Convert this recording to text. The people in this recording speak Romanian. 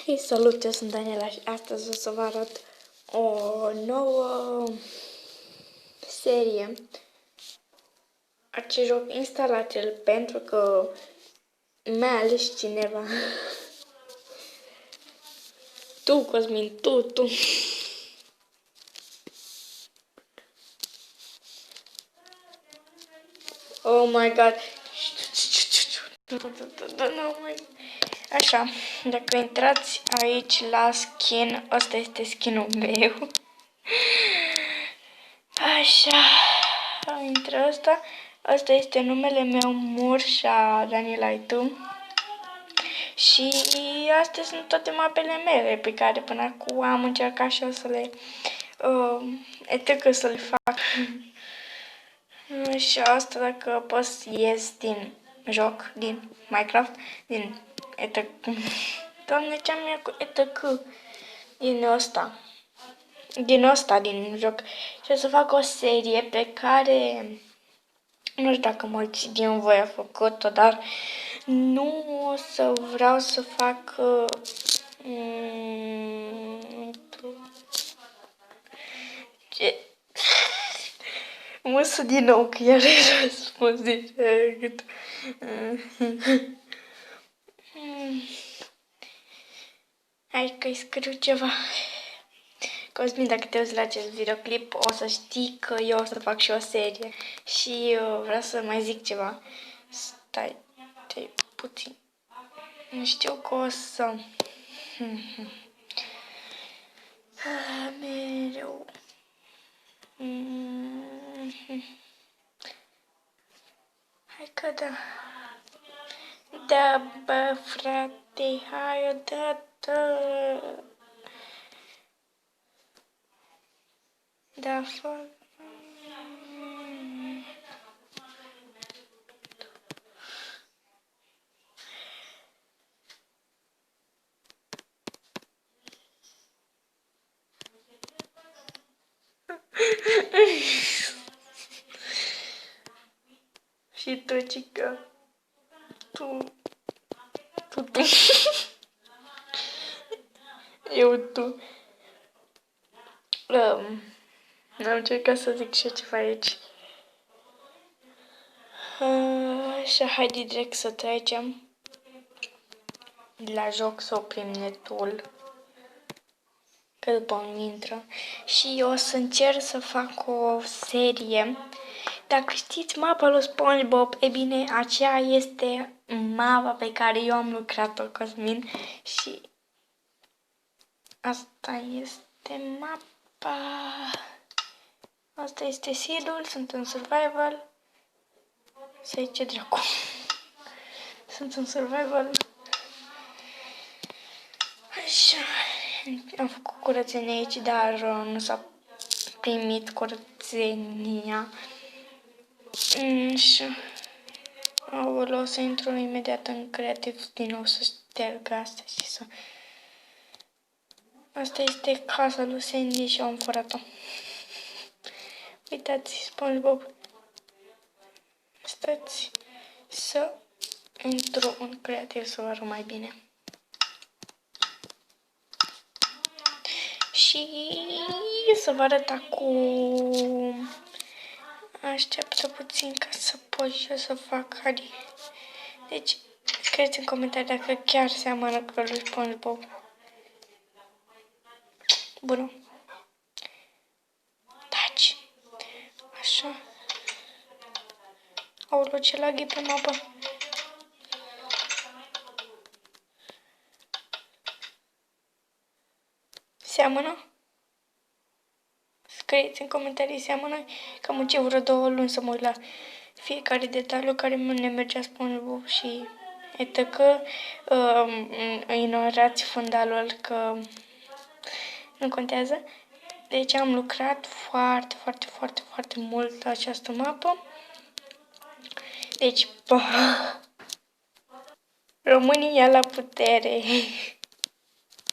Hei, salut, eu sunt Daniela și astăzi o să vă arăt o nouă serie. Acest joc, instalați-l pentru că mi-a ales cineva. Tu, Cosmin, tu. Oh my god. Așa, dacă intrați aici la skin, ăsta este skinul meu. Așa, intră ăsta. Ăsta este numele meu, Murșa Daniela tu. Și astea sunt toate mapele mele pe care până acum am încercat și o să le să le fac. Și asta dacă pot să ies din joc, din Minecraft, din Doamne, ce-am eu cu din ăsta, din joc. Și o să fac o serie pe care nu știu dacă mulți din voi au făcut-o, dar nu o să vreau să fac Măsă din nou, că iar ai răspuns direct. Hai că-i scriu ceva. Cosmin, dacă te uiți la acest videoclip, o să știi că eu o să fac și o serie. Și vreau să mai zic ceva. Stai puțin. Știu că o să... mereu... Hai că da. Da, bă, frate, hai odată. Da, fac. Și tu, cică, tu. Eu, tu. Am încercat să zic și ceva aici. Așa, haide direct să trecem la joc, să oprim netul, că după îmi intră. Și o să încerc să fac o serie. Dacă știți mapa lui SpongeBob, e bine, aceea este mapa pe care eu am lucrat-o, Cosmin. Și asta este mapa. Asta este seed-ul, sunt în survival. Să-i ce dracu. Sunt în survival. Așa. Am făcut curățenie aici, dar nu s-a primit curățenia. Așa. O să intru imediat în creativ din nou să șterg astea și să... Asta este casa lui Sandy și am furat-o. Uitați, SpongeBob. Stați să intru în creativ să vă arăt mai bine. Și să vă arăt acum. Așteaptă puțin ca să pot și eu să fac Adi. Deci, scrieți în comentarii dacă chiar seamănă cu lui SpongeBob. Bună. Taci. Așa. Aoleu, ce lag e pe mapă. Seamănă? Scrieți în comentarii, seamănă? Că am început vreo 2 luni să mă uit la fiecare detaliu care ne mergea SpongeBob și etc. Ignorați fundalul că nu contează. Deci am lucrat foarte mult la această mapă. Deci, România la putere!